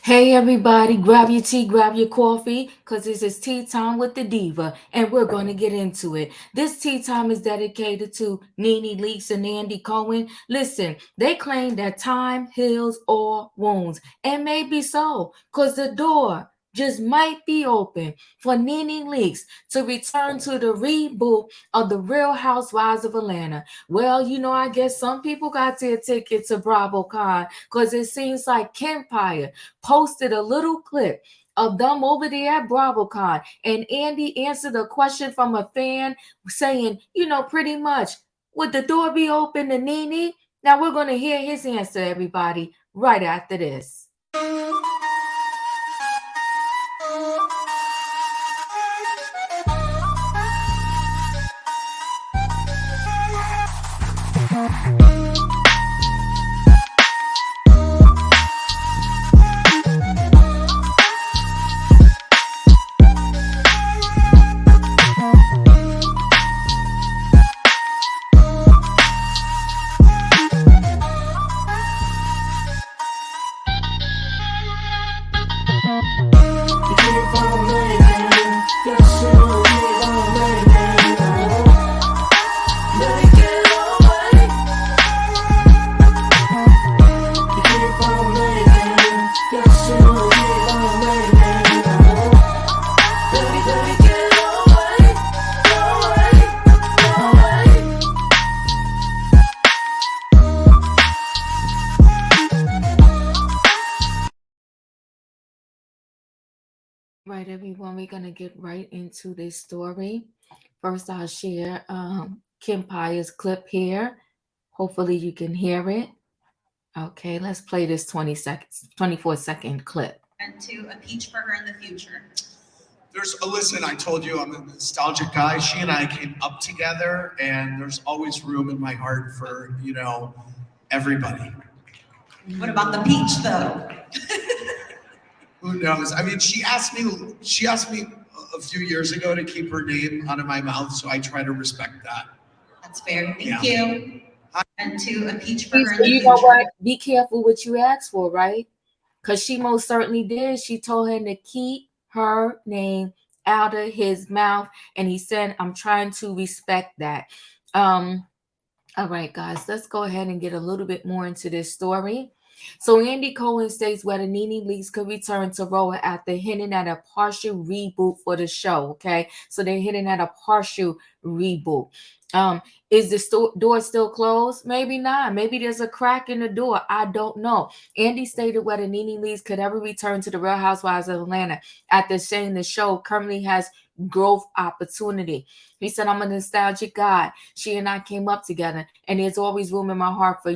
Hey everybody, grab your tea, grab your coffee, because this is Tea Time with the Diva, and we're going to get into it. This tea time is dedicated to NENE Leakes and Andy Cohen. Listen, they claim that time heals all wounds, and maybe so, because the door just might be open for NENE Leakes to return to the reboot of The Real Housewives of Atlanta. Well, I guess some people got their ticket to BravoCon because it seems like Kempire posted a little clip of them over there at BravoCon, and Andy answered a question from a fan saying, pretty much, would the door be open to NENE? Now we're going to hear his answer, everybody, right after this. Right, everyone, we're going to get right into this story. First, I'll share Kim Pia's clip here. Hopefully, you can hear it. Okay, let's play this 20 seconds, 24-second clip. And to a peach for her in the future. Listen, I told you I'm a nostalgic guy. She and I came up together, and there's always room in my heart for, everybody. What about the peach, though? Who knows? I mean, she asked me a few years ago to keep her name out of my mouth, so I try to respect that. That's fair. Thank you. And to a peach for her in So the you future. know what? Be careful what you ask for, right? Because she most certainly did. She told him to keep her name out of his mouth, and he said, "I'm trying to respect that." All right, guys, let's go ahead and get a little bit more into this story. So Andy Cohen states whether NENE Leakes could return to RHOA after hinting at a partial reboot for the show. Okay, so they're hinting at a partial reboot. Is the door still closed? Maybe not. Maybe there's a crack in the door. I don't know. Andy stated whether NENE Leakes could ever return to the Real Housewives of Atlanta after saying the show currently has growth opportunity. He said, "I'm a nostalgic guy. She and I came up together, and there's always room in my heart for,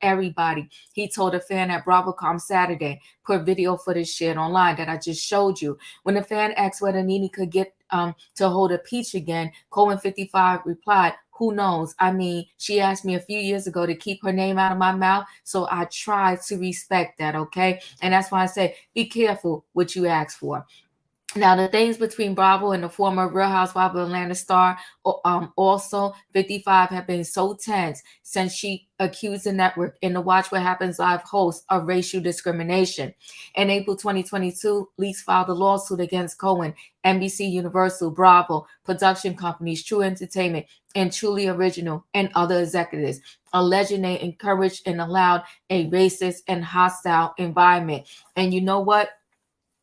everybody." He told a fan at BravoCon Saturday, put video footage shared online that I just showed you. When the fan asked whether NENE could get to hold a peach again, Cohen 55 replied, "Who knows? I mean, she asked me a few years ago to keep her name out of my mouth, so I try to respect that, okay? And that's why I say, be careful what you ask for." Now, the things between Bravo and the former Real Housewives of Atlanta star, also 55, have been so tense since she accused the network and the Watch What Happens Live host of racial discrimination. In April 2022, Leakes filed a lawsuit against Cohen, NBC Universal, Bravo, production companies, True Entertainment, and Truly Original, and other executives, alleging they encouraged and allowed a racist and hostile environment. And you know what?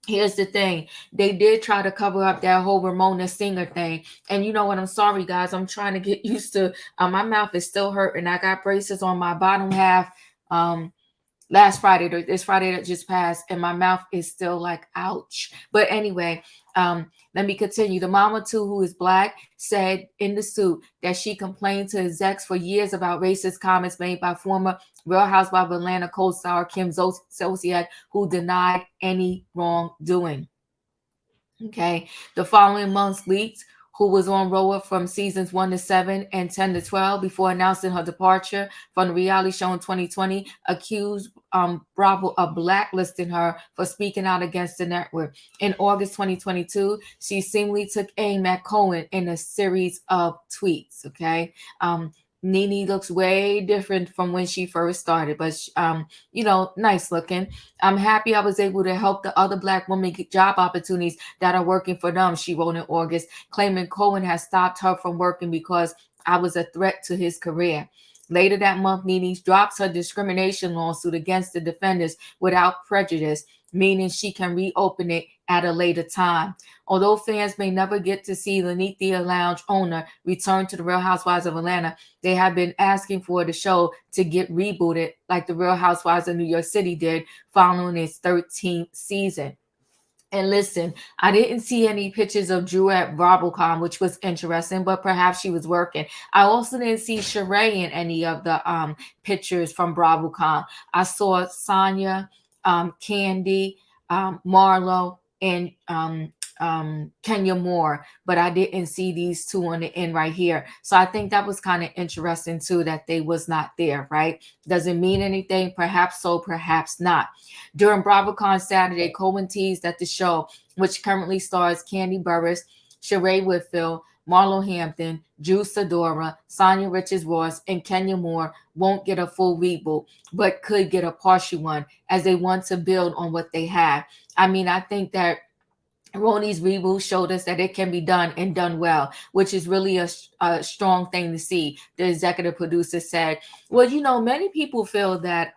Here's the thing. They did try to cover up that whole Ramona Singer thing. And you know what? I'm sorry, guys. I'm trying to get used to my mouth is still hurting. I got braces on my bottom half this Friday that just passed, and my mouth is still like, ouch. But anyway, let me continue. The mama too, who is black, said in the suit that she complained to execs for years about racist comments made by former Real Housewives of Atlanta co-star Kim Zolciak, who denied any wrongdoing. Okay, the following month's Leakes, who was on RHOA from seasons 1 to 7 and 10 to 12 before announcing her departure from the reality show in 2020, accused Bravo of blacklisting her for speaking out against the network. In August 2022, she seemingly took aim at Cohen in a series of tweets. Okay. NENE looks way different from when she first started, but you know, nice looking. I'm happy I was able to help the other Black women get job opportunities that are working for them, she wrote in August, claiming Cohen has stopped her from working because I was a threat to his career. Later that month, NENE drops her discrimination lawsuit against the defendants without prejudice, meaning she can reopen it at a later time. Although fans may never get to see Lenithia Lounge owner return to the Real Housewives of Atlanta, they have been asking for the show to get rebooted like the Real Housewives of New York City did following its 13th season. And listen, I didn't see any pictures of Drew at BravoCon, which was interesting, but perhaps she was working. I also didn't see Sheree in any of the pictures from BravoCon. I saw Sonya, Candy, Marlo, and Kenya Moore, but I didn't see these two on the end right here. So I think that was kind of interesting too, that they was not there, right? Doesn't mean anything, perhaps so, perhaps not. During BravoCon Saturday, Cohen teased that the show, which currently stars Candy Burris, Sheree Whitfield, Marlo Hampton, Drew Sidora, Sonya Richards-Ross, and Kenya Moore, won't get a full reboot, but could get a partial one, as they want to build on what they have. I mean, I think that Roni's reboot showed us that it can be done and done well, which is really a strong thing to see. The executive producer said, well, you know, many people feel that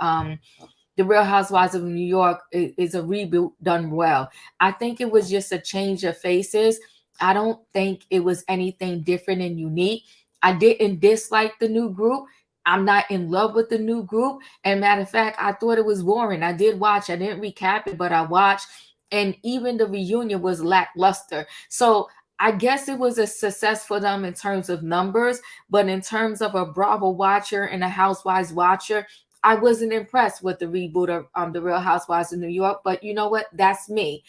the Real Housewives of New York is a reboot done well. I think it was just a change of faces. I don't think it was anything different and unique. I didn't dislike the new group. I'm not in love with the new group. And matter of fact, I thought it was boring. I did watch. I didn't recap it, but I watched. And even the reunion was lackluster. So I guess it was a success for them in terms of numbers, but in terms of a Bravo watcher and a Housewives watcher, I wasn't impressed with the reboot of The Real Housewives of New York. But you know what? That's me.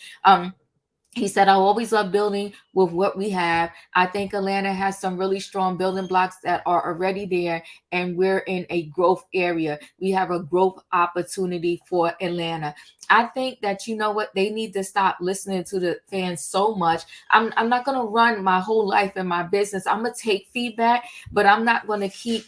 He said, I always love building with what we have. I think Atlanta has some really strong building blocks that are already there, and we're in a growth area. We have a growth opportunity for Atlanta. I think that, you know what, they need to stop listening to the fans so much. I'm not going to run my whole life in my business. I'm going to take feedback, but I'm not going to keep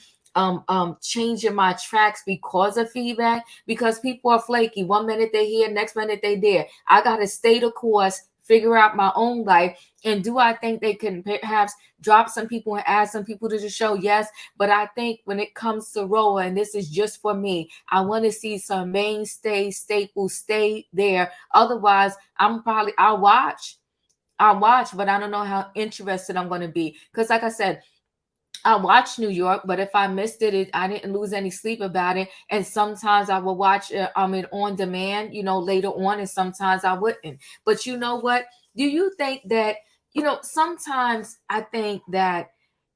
changing my tracks because of feedback, because people are flaky. One minute they here, next minute they there. I got to stay the course, figure out my own life. And do I think they can perhaps drop some people and add some people to the show? Yes. But I think when it comes to RHOA, and this is just for me, I want to see some mainstay staples stay there. Otherwise, I'll watch, but I don't know how interested I'm going to be. Because like I said, I watched New York, but if I missed it, I didn't lose any sleep about it. And sometimes I will watch it on demand, you know, later on, and sometimes I wouldn't. But you know what? Do you think that, you know, sometimes I think that,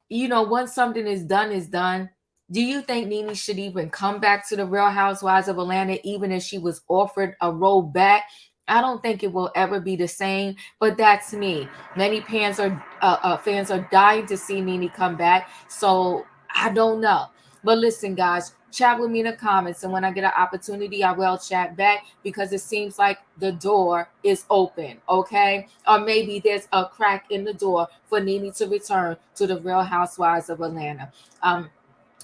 you know, once something is done. Do you think NENE should even come back to the Real Housewives of Atlanta, even if she was offered a role back? I don't think it will ever be the same, but that's me. Many fans are dying to see NENE come back, so I don't know. But listen, guys, chat with me in the comments, and when I get an opportunity, I will chat back, because it seems like the door is open, okay? Or maybe there's a crack in the door for NENE to return to the Real Housewives of Atlanta.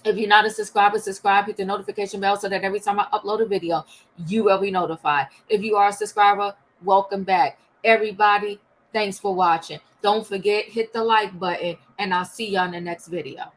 If you're not a subscriber, subscribe, hit the notification bell so that every time I upload a video, you will be notified. If you are a subscriber, welcome back. Everybody, thanks for watching. Don't forget, hit the like button, and I'll see you on the next video.